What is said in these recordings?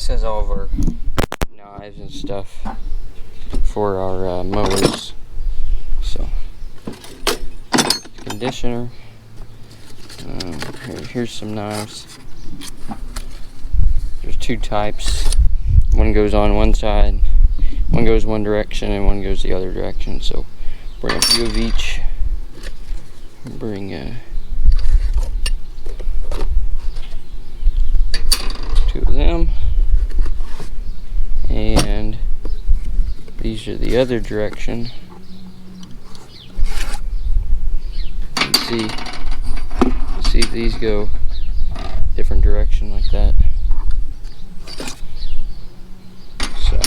has all of our knives and stuff for our mowers. So, conditioner. Here's some knives. There's two types. One goes on one side, one goes one direction, and one goes the other direction. So, bring a few of each. Bring two of them, and these are the other direction. See if these go different direction like that. So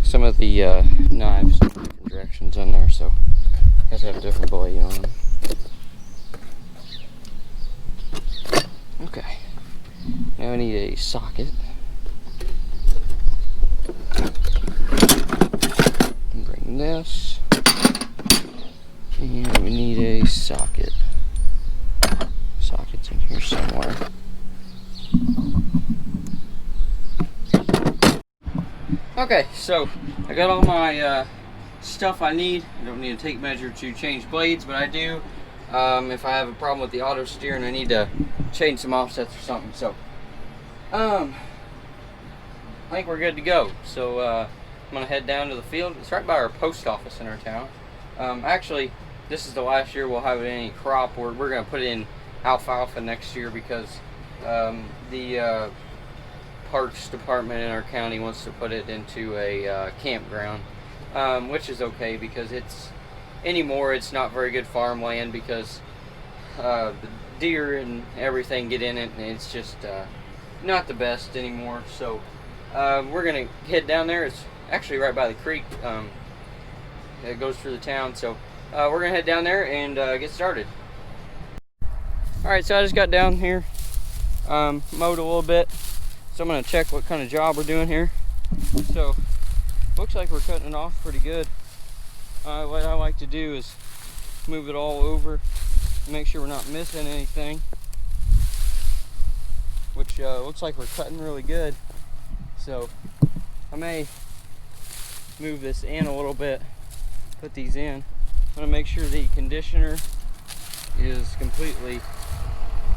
some of the knives have different directions on there, so it has to have a different blade on them. Okay, now I need a socket. Bring this, and we need a socket. Socket's in here somewhere. Okay, so I got all my stuff I need. I don't need a tape measure to change blades, but I do if I have a problem with the auto steer and I need to change some offsets or something. So I think we're good to go. So I'm gonna head down to the field. It's right by our post office in our town. Actually, this is the last year we'll have any crop. We're gonna put in alfalfa next year because the parks department in our county wants to put it into a campground, which is okay because it's not very good farmland because the deer and everything get in it, and it's just not the best anymore. So we're gonna head down there. It's actually right by the creek. It goes through the town, so we're gonna head down there and get started. Alright, so I just got down here, mowed a little bit, so I'm going to check what kind of job we're doing here. So, looks like we're cutting it off pretty good. What I like to do is move it all over, make sure we're not missing anything, which looks like we're cutting really good. So, I may move this in a little bit, put these in. I'm going to make sure the conditioner is completely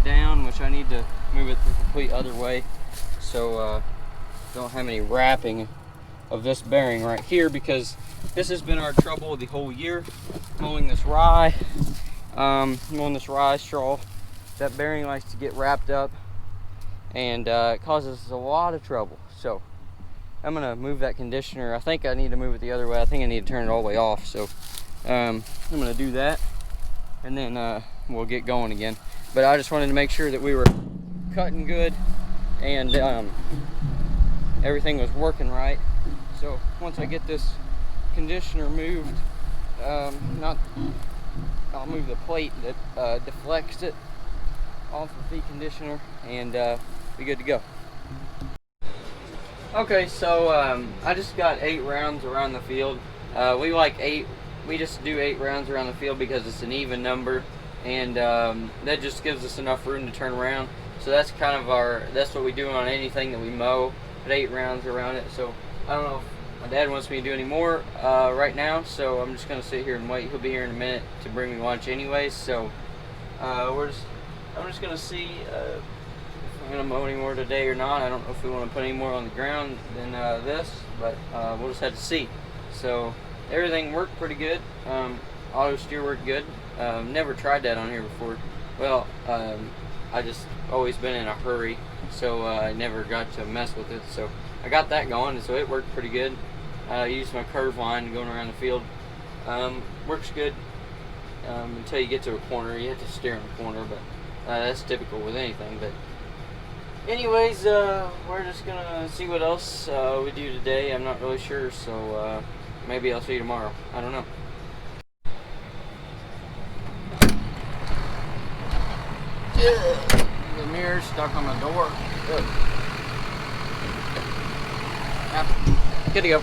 down, which I need to move it the complete other way, so don't have any wrapping of this bearing right here, because this has been our trouble the whole year, mowing this rye straw. That bearing likes to get wrapped up, and it causes us a lot of trouble. So I'm gonna move that conditioner. I think I need to move it the other way. I think I need to turn it all the way off. So I'm gonna do that, and then we'll get going again. But I just wanted to make sure that we were cutting good and everything was working right. So once I get this conditioner moved, I'll move the plate that deflects it off of the conditioner, and be good to go. Okay, so I just got 8 rounds around the field. We like 8. We just do 8 rounds around the field because it's an even number, and that just gives us enough room to turn around. So that's kind of that's what we do on anything that we mow, put 8 rounds around it. So I don't know if my dad wants me to do any more right now, so I'm just gonna sit here and wait. He'll be here in a minute to bring me lunch anyways. So I'm just gonna see if I'm gonna mow any more today or not. I don't know if we want to put any more on the ground than this, but we'll just have to see. So everything worked pretty good. Auto steer worked good. Never tried that on here before. Well, I just always been in a hurry, so I never got to mess with it. So I got that going, and so it worked pretty good. I used my curve line going around the field. Works good until you get to a corner. You have to steer in the corner, but that's typical with anything. But anyways, we're just gonna see what else we do today. I'm not really sure, so maybe I'll see you tomorrow. I don't know. The mirror's stuck on the door. Good. Yeah, good to go.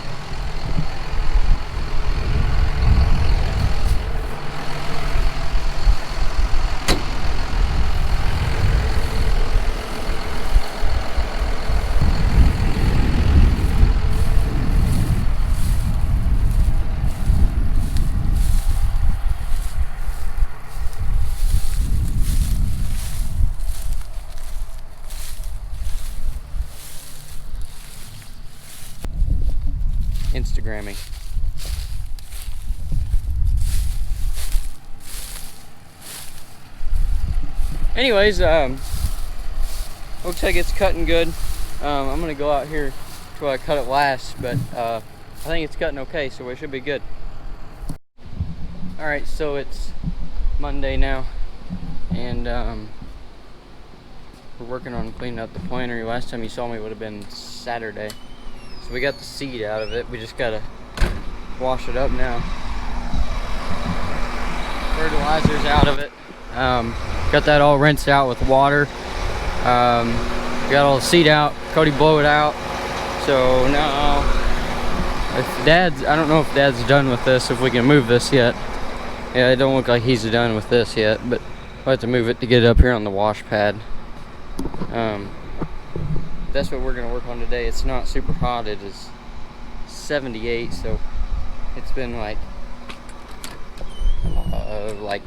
Instagramming. Anyways, looks like it's cutting good. I'm gonna go out here till I cut it last, but I think it's cutting okay, so we should be good. Alright, so it's Monday now, and we're working on cleaning up the planter. Last time you saw me would have been Saturday. So we got the seed out of it. We just gotta wash it up now. Fertilizer's out of it. Got that all rinsed out with water. Got all the seed out. Cody blew it out. So now, I don't know if Dad's done with this, if we can move this yet. Yeah, it don't look like he's done with this yet, but we'll have to move it to get it up here on the wash pad. That's what we're gonna work on today. It's not super hot. It is 78, so it's been like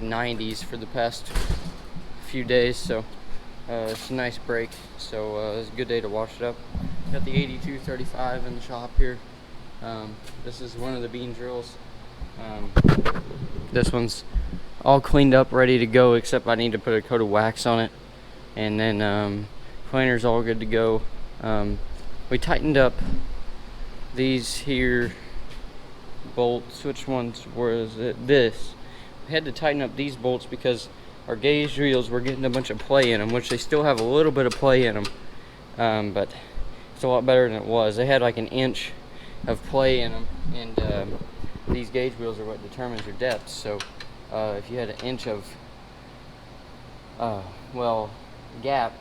90s for the past few days, so it's a nice break. So it's a good day to wash it up. Got the 8235 in the shop here. This is one of the bean drills. This one's all cleaned up, ready to go, except I need to put a coat of wax on it. And then planter's all good to go. We tightened up these here bolts. Which ones was it? This. We had to tighten up these bolts because our gauge wheels were getting a bunch of play in them, which they still have a little bit of play in them, but it's a lot better than it was. They had like an inch of play in them, and these gauge wheels are what determines your depth. So if you had an inch of gap,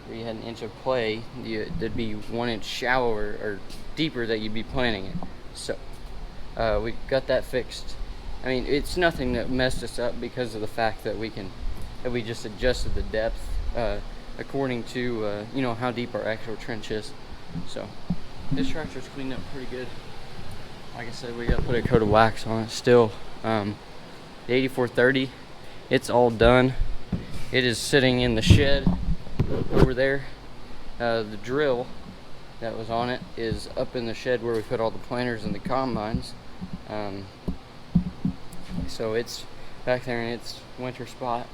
or you had an inch of play, there'd be 1 inch shallower or deeper that you'd be planting it. So we got that fixed. I mean, it's nothing that messed us up because of the fact that we just adjusted the depth according to you know, how deep our actual trench is. So this tractor's cleaned up pretty good. Like I said, we got to put a coat of wax on it still. The 8430, it's all done. It is sitting in the shed over there. The drill that was on it is up in the shed where we put all the planters and the combines. So it's back there in its winter spot.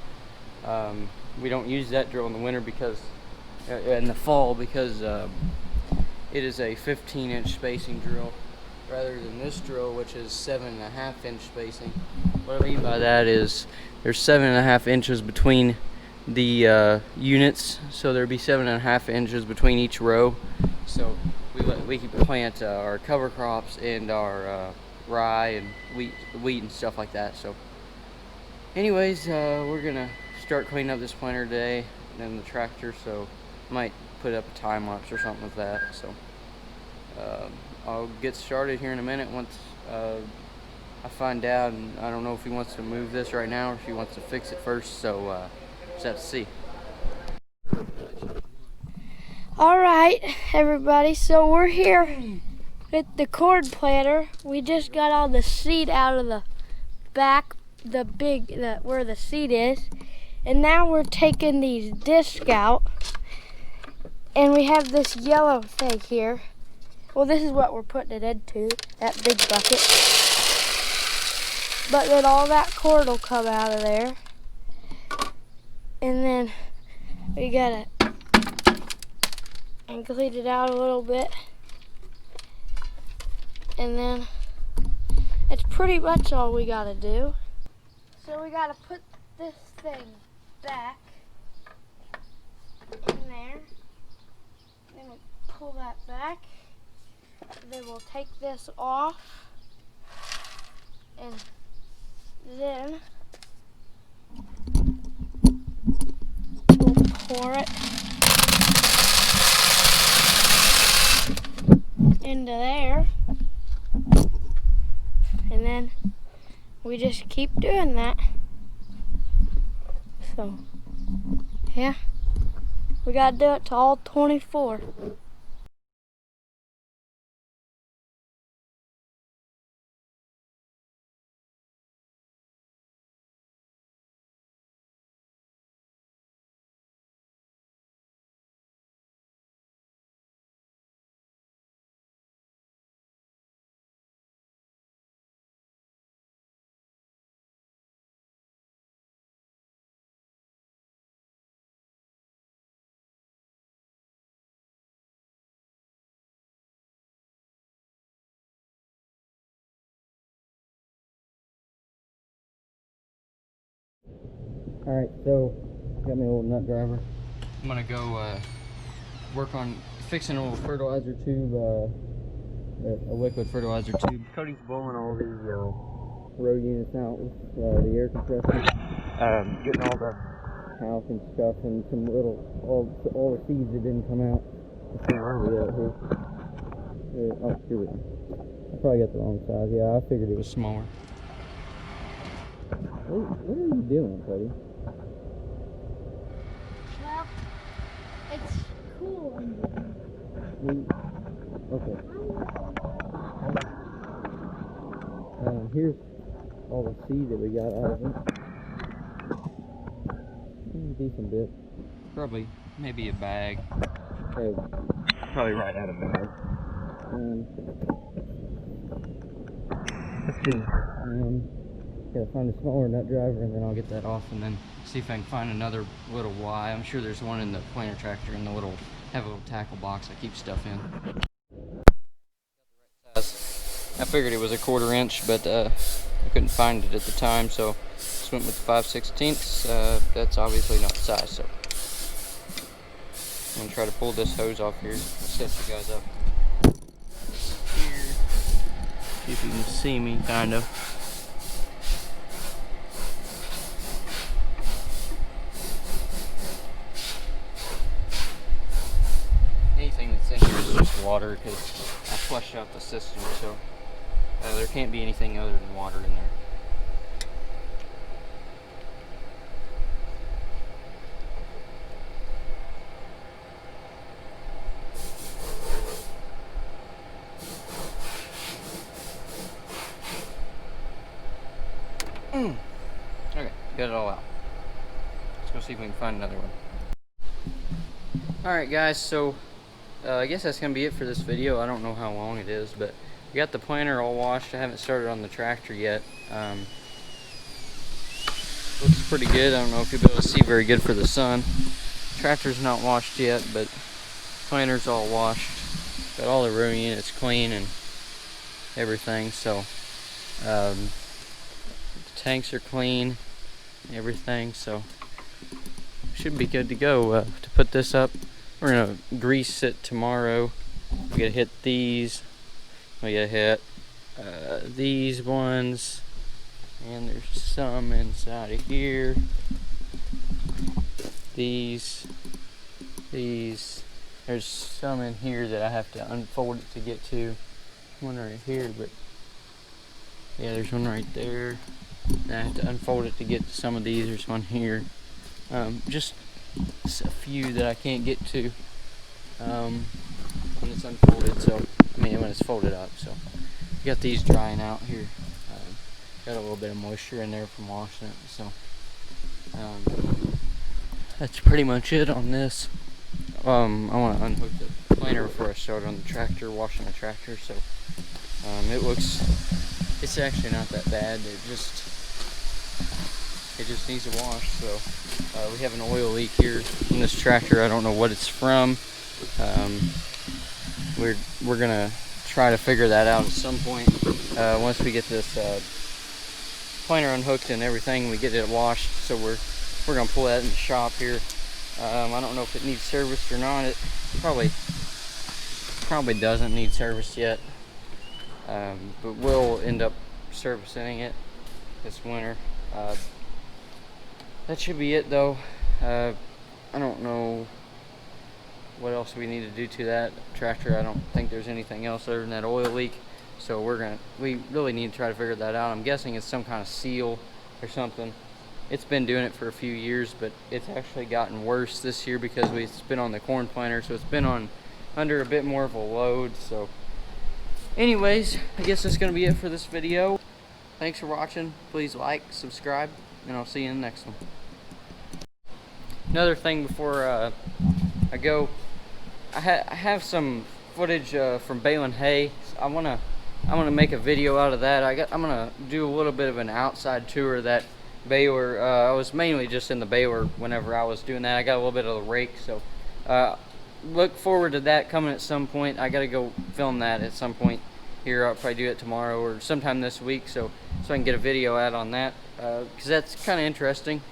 We don't use that drill in the winter because, in the fall, because it is a 15-inch spacing drill rather than this drill, which is 7.5-inch spacing. What I mean by that is there's 7.5 inches between the units, so there'd be 7.5 inches between each row. So we can plant our cover crops and our rye and wheat and stuff like that. So anyways, we're gonna start cleaning up this planter today and the tractor, so might put up a time lapse or something with that. So I'll get started here in a minute once I find out, and I don't know if he wants to move this right now or if he wants to fix it first, so just have to see. Alright, everybody, so we're here with the cord planter. We just got all the seed out of the back, where the seed is, and now we're taking these discs out, and we have this yellow thing here. Well, this is what we're putting it into, that big bucket. But then all that cord will come out of there, and then we gotta clean it out a little bit, and then it's pretty much all we gotta do. So we gotta put this thing back in there, then we pull that back, then we'll take this off, and then we'll pour it into there, and then we just keep doing that. So yeah, we gotta do it to all 24. Alright, so got my old nut driver. I'm gonna go work on fixing a little fertilizer tube, a liquid fertilizer tube. Cody's blowing all these row units out with the air compressor. Getting all the house and stuff and some little, all the seeds that didn't come out. Let's see, where are we at here? Oh, here we are. I probably got the wrong size. Yeah, I figured it was smaller. What are you doing, Cody? Well, it's cool. Okay. Here's all the seed that we got out of it. Decent bit. Probably, maybe a bag. Probably right out of bag. Let's see. Gotta find a smaller nut driver and then I'll get that off and then see if I can find another little Y. I'm sure there's one in the planter tractor in the little, have a little tackle box I keep stuff in. I figured it was a 1/4 inch, but I couldn't find it at the time, so just went with the 5/16. That's obviously not the size, so I'm gonna try to pull this hose off here. I'll set you guys up here. See if you can see me, kind of. Anything that's in here is just water because I flushed out the system, so there can't be anything other than water in there. Okay, got it all out. Let's go see if we can find another one. Alright guys, so I guess that's going to be it for this video. I don't know how long it is, but we got the planter all washed. I haven't started on the tractor yet. Looks pretty good. I don't know if you'll be able to see very good for the sun. Tractor's not washed yet, but planter's all washed. Got all the row units clean and everything, so the tanks are clean, everything, so should be good to go to put this up. We're gonna grease it tomorrow. We gotta hit these. We gotta hit these ones, and there's some inside of here. These. There's some in here that I have to unfold it to get to. One right here, but yeah, there's one right there. And I have to unfold it to get to some of these. There's one here. Just a few that I can't get to when it's unfolded. So I mean, when it's folded up. So got these drying out here. Got a little bit of moisture in there from washing it. So that's pretty much it on this. I want to unhook the planter before I start on the tractor, washing the tractor. So it's actually not that bad. It just needs a wash. So we have an oil leak here in this tractor. I don't know what it's from. We're gonna try to figure that out at some point. Once we get this planter unhooked and everything, we get it washed. So we're gonna pull that in the shop here. I don't know if it needs service or not. It probably doesn't need service yet, but we'll end up servicing it this winter. That should be it though. I don't know what else we need to do to that tractor. I don't think there's anything else other than that oil leak. So we really need to try to figure that out. I'm guessing it's some kind of seal or something. It's been doing it for a few years, but it's actually gotten worse this year because it's been on the corn planter, so it's been under a bit more of a load. So anyways, I guess that's going to be it for this video. Thanks for watching. Please like, subscribe, and I'll see you in the next one. Another thing before I go, I have some footage from baling hay. I want to make a video out of that. I'm going to do a little bit of an outside tour of that baler. I was mainly just in the baler whenever I was doing that. I got a little bit of the rake, so look forward to that coming at some point. I got to go film that at some point here. I'll probably do it tomorrow or sometime this week, so I can get a video out on that, because that's kind of interesting.